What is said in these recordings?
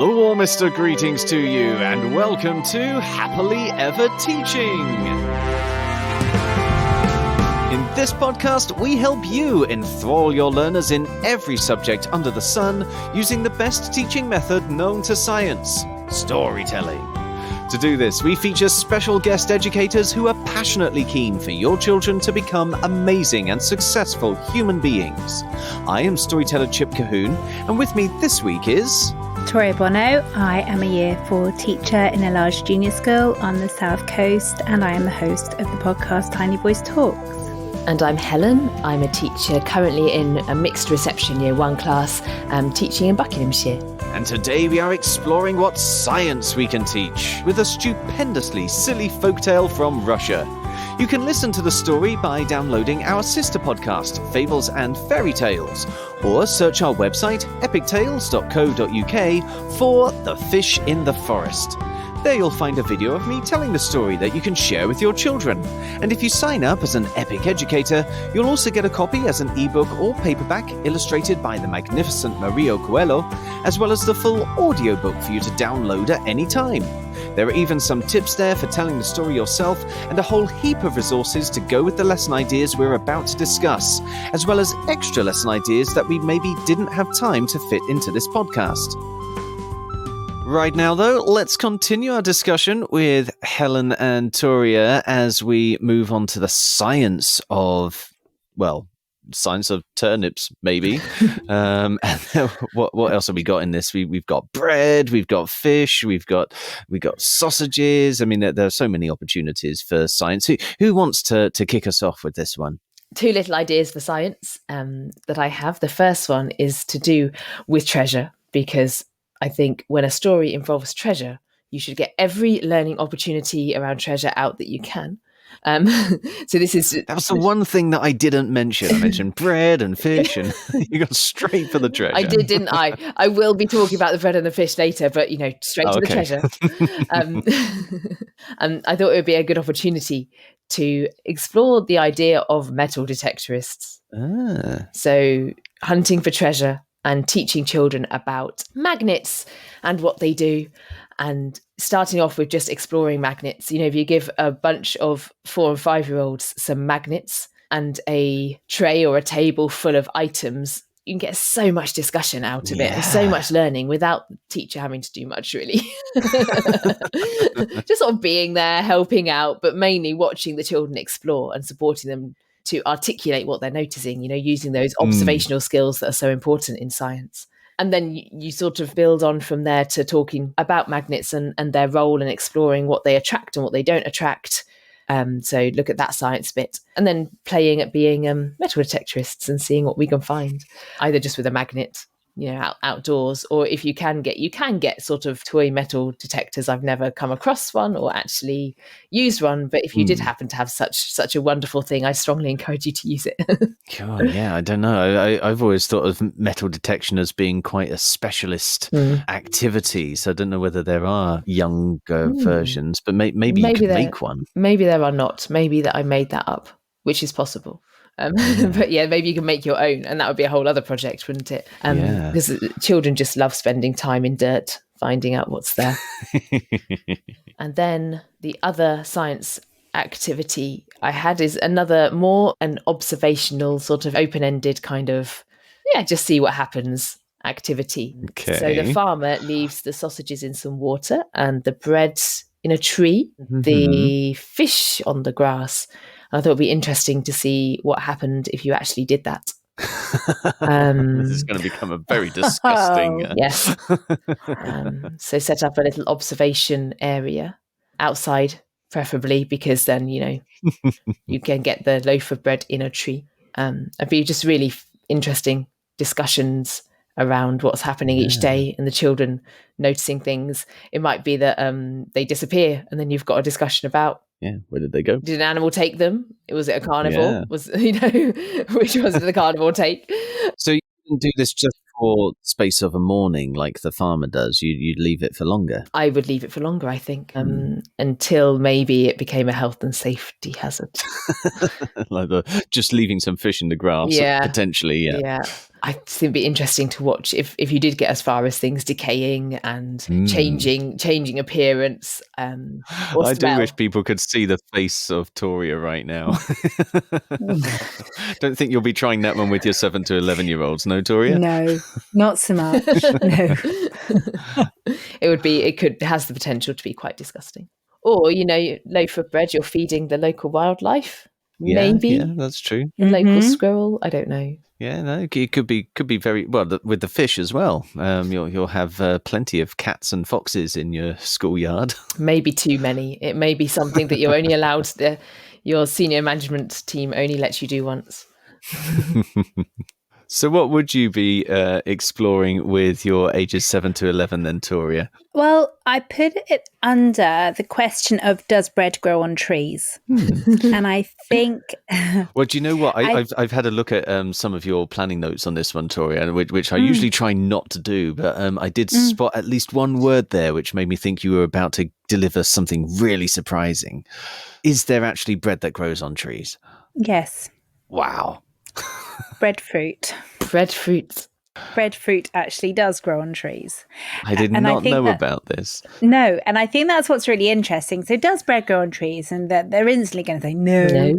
The warmest of greetings to you, and welcome to Happily Ever Teaching. In this podcast, we help you enthrall your learners in every subject under the sun using the best teaching method known to science, storytelling. To do this, we feature special guest educators who are passionately keen for your children to become amazing and successful human beings. I am storyteller Chip Cahoon, and with me this week is... Victoria Bono. I am a Year 4 teacher in a large junior school on the South Coast, and I am the host of the podcast Tiny Voice Talks. And I'm Helen. I'm a teacher currently in a mixed reception Year 1 class, teaching in Buckinghamshire. And today we are exploring what science we can teach with a stupendously silly folktale from Russia. You can listen to the story by downloading our sister podcast, Fables and Fairy Tales, or search our website, epictales.co.uk, for The Fish in the Forest. There you'll find a video of me telling the story that you can share with your children. And if you sign up as an Epic Educator, you'll also get a copy as an ebook or paperback illustrated by the magnificent Mario Coelho, as well as the full audiobook for you to download at any time. There are even some tips there for telling the story yourself, and a whole heap of resources to go with the lesson ideas we're about to discuss, as well as extra lesson ideas that we maybe didn't have time to fit into this podcast. Right now, though, let's continue our discussion with Helen and Toria as we move on to the science of turnips, maybe. And what else have we got in this? We've got bread, we've got fish, we've got sausages. I mean, there are so many opportunities for science. Who wants to kick us off with this one? Two little ideas for science that I have. The first one is to do with treasure, because I think when a story involves treasure, you should get every learning opportunity around treasure out that you can. So this is... That's the one thing that I didn't mention. I mentioned bread and fish, and you got straight for the treasure. I did, didn't I? I will be talking about the bread and the fish later, but, straight to the treasure. And I thought it would be a good opportunity to explore the idea of metal detectorists. So hunting for treasure and teaching children about magnets and what they do, and starting off with just exploring magnets. If you give a bunch of 4 and 5-year-olds some magnets and a tray or a table full of items, you can get so much discussion out of it and so much learning without the teacher having to do much, really. Just sort of being there, helping out, but mainly watching the children explore and supporting them to articulate what they're noticing, using those observational skills that are so important in science. And then you sort of build on from there to talking about magnets and their role, and exploring what they attract and what they don't attract. So look at that science bit, and then playing at being metal detectorists and seeing what we can find, either just with a magnet, outdoors, or if you can get sort of toy metal detectors. I've never come across one or actually used one, but if you did happen to have such a wonderful thing, I strongly encourage you to use it. God, yeah, I don't know. I've always thought of metal detection as being quite a specialist activity, so I don't know whether there are younger versions, but maybe you could make one. Maybe there are not. Maybe that I made that up, which is possible. But yeah, maybe you can make your own, and that would be a whole other project, wouldn't it? Because children just love spending time in dirt, finding out what's there. And then the other science activity I had is another more an observational, sort of open-ended kind of, just see what happens activity. Okay. So the farmer leaves the sausages in some water and the bread in a tree, the fish on the grass. I thought it would be interesting to see what happened if you actually did that. This is going to become a very disgusting... Yes. So set up a little observation area outside, preferably, because then, you can get the loaf of bread in a tree. It'd be just really interesting discussions around what's happening each day, and the children noticing things. It might be that they disappear, and then you've got a discussion about, where did they go? Did an animal take them? Was it a carnivore? Which was the carnivore take? So you didn't do this just for space of a morning like the farmer does. You'd leave it for longer. I would leave it for longer, I think, until maybe it became a health and safety hazard. Like just leaving some fish in the grass, potentially. Yeah. I think it'd be interesting to watch if you did get as far as things decaying and changing appearance. Or I do smell. wish people could see the face of Toria right now. Don't think you'll be trying that one with your 7 to 11-year-olds, no, Toria? No, not so much. No. It has the potential to be quite disgusting. Or, loaf of bread, you're feeding the local wildlife. Maybe. Yeah, that's true. The local squirrel. I don't know. Yeah, no, it could be very well with the fish as well. You'll have plenty of cats and foxes in your schoolyard. Maybe too many. It may be something that you're only allowed your senior management team only lets you do once. So what would you be exploring with your ages 7 to 11 then, Toria? Well, I put it under the question of, does bread grow on trees? And I think... Well, do you know what? I've had a look at some of your planning notes on this one, Toria, which I usually try not to do, but I did spot at least one word there which made me think you were about to deliver something really surprising. Is there actually bread that grows on trees? Yes. Wow. Breadfruit. Breadfruit actually does grow on trees. I did not know about this. No, and I think that's what's really interesting. So does bread grow on trees? And they're instantly going to say no.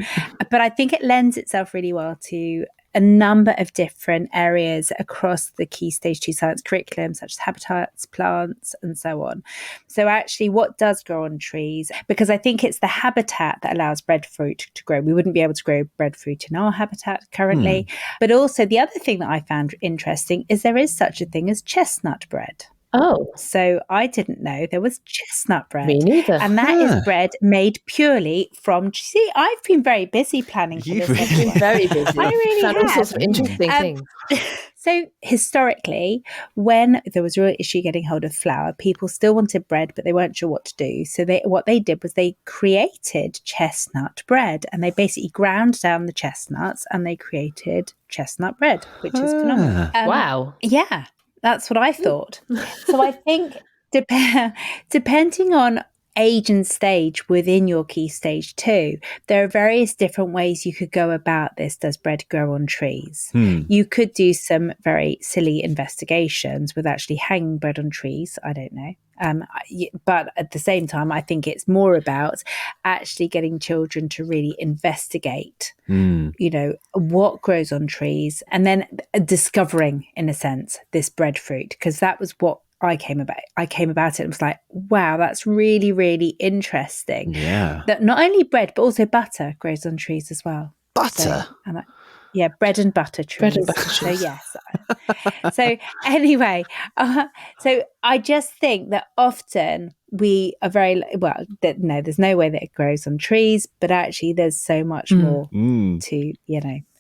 But I think it lends itself really well to a number of different areas across the Key Stage 2 science curriculum, such as habitats, plants, and so on. So actually, what does grow on trees? Because I think it's the habitat that allows breadfruit to grow. We wouldn't be able to grow breadfruit in our habitat currently. But also the other thing that I found interesting is there is such a thing as chestnut bread. Oh. So I didn't know there was chestnut bread. Me neither. And that is bread made purely from... See, I've been very busy planning for this. You've been very busy. I really found have. all sorts of interesting things. So historically, when there was a real issue getting hold of flour, people still wanted bread, but they weren't sure what to do. So what they did was they created chestnut bread, and they basically ground down the chestnuts and they created chestnut bread, which is phenomenal. Wow. Yeah. That's what I thought. So I think depending on age and stage within your Key Stage 2, there are various different ways you could go about this. Does bread grow on trees? You could do some very silly investigations with actually hanging bread on trees. I don't know. But at the same time, I think it's more about actually getting children to really investigate, what grows on trees, and then discovering, in a sense, this breadfruit, because that was what I came about it and was like, wow, that's really, really interesting. Yeah. That not only bread, but also butter grows on trees as well. Butter? Yeah, bread and butter trees. So yes. So anyway, so I just think that often we are very, there's no way that it grows on trees, but actually there's so much more to,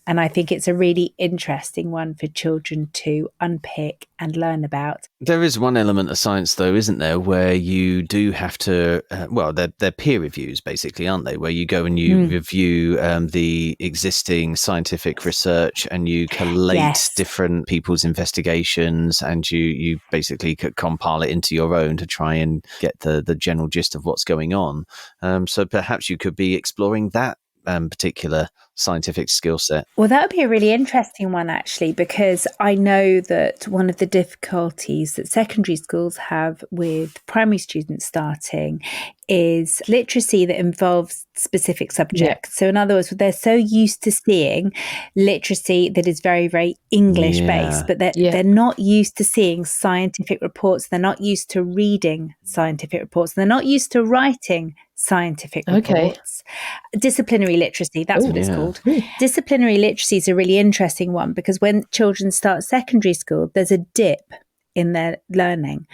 and I think it's a really interesting one for children to unpick and learn about. There is one element of science, though, isn't there, where you do have to, they're peer reviews, basically, aren't they? Where you go and you review the existing scientific research and you collate different people's investigations and you basically compile it into your own to try and get the general gist of what's going on. So perhaps you could be exploring that particular scientific skill set. Well, that would be a really interesting one, actually, because I know that one of the difficulties that secondary schools have with primary students starting is literacy that involves specific subjects. So in other words, they're so used to seeing literacy that is very, very English based, but they're not used to seeing scientific reports. They're not used to reading scientific reports. They're not used to writing scientific reports. Disciplinary literacy, that's what it's called. Disciplinary literacy is a really interesting one because when children start secondary school, there's a dip in their learning.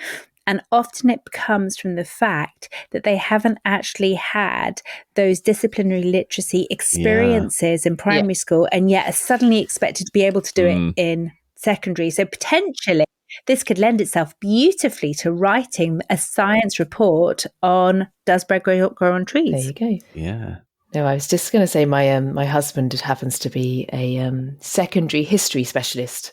And often it comes from the fact that they haven't actually had those disciplinary literacy experiences in primary school and yet are suddenly expected to be able to do it in secondary. So potentially this could lend itself beautifully to writing a science report on does bread grow on trees? There you go. Yeah. No, I was just going to say my husband happens to be a secondary history specialist,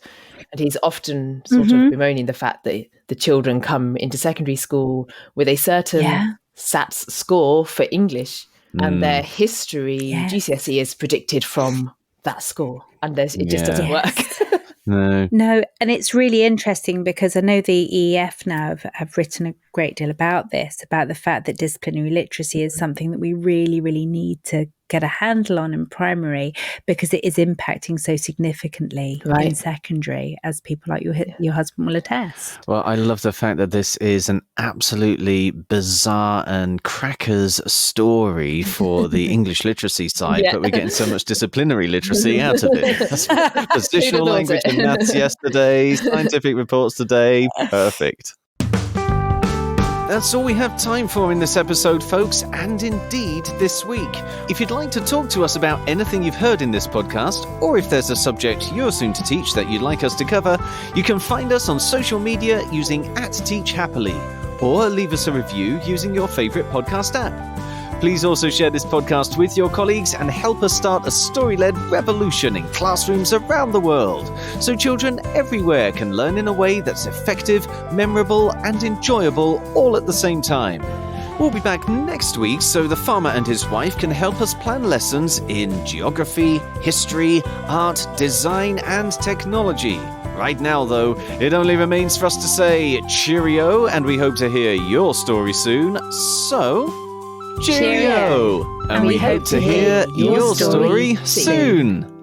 and he's often sort of bemoaning the fact that the children come into secondary school with a certain SATs score for English, and their history GCSE is predicted from that score, and it just doesn't work. No, and it's really interesting because I know the EEF now have written a great deal about this, about the fact that disciplinary literacy is something that we really, really need to get a handle on in primary because it is impacting so significantly in secondary, as people like your husband will attest. Well, I love the fact that this is an absolutely bizarre and crackers story for the English literacy side, but we're getting so much disciplinary literacy out of it. Positional language and maths yesterday, scientific reports today. Perfect. That's all we have time for in this episode, folks, and indeed this week. If you'd like to talk to us about anything you've heard in this podcast, or if there's a subject you're soon to teach that you'd like us to cover, you can find us on social media using @TeachHappily, or leave us a review using your favourite podcast app. Please also share this podcast with your colleagues and help us start a story-led revolution in classrooms around the world, so children everywhere can learn in a way that's effective, memorable, and enjoyable all at the same time. We'll be back next week so the farmer and his wife can help us plan lessons in geography, history, art, design, and technology. Right now, though, it only remains for us to say cheerio, and we hope to hear your story soon. So, cheerio! And we hope to hear your story soon.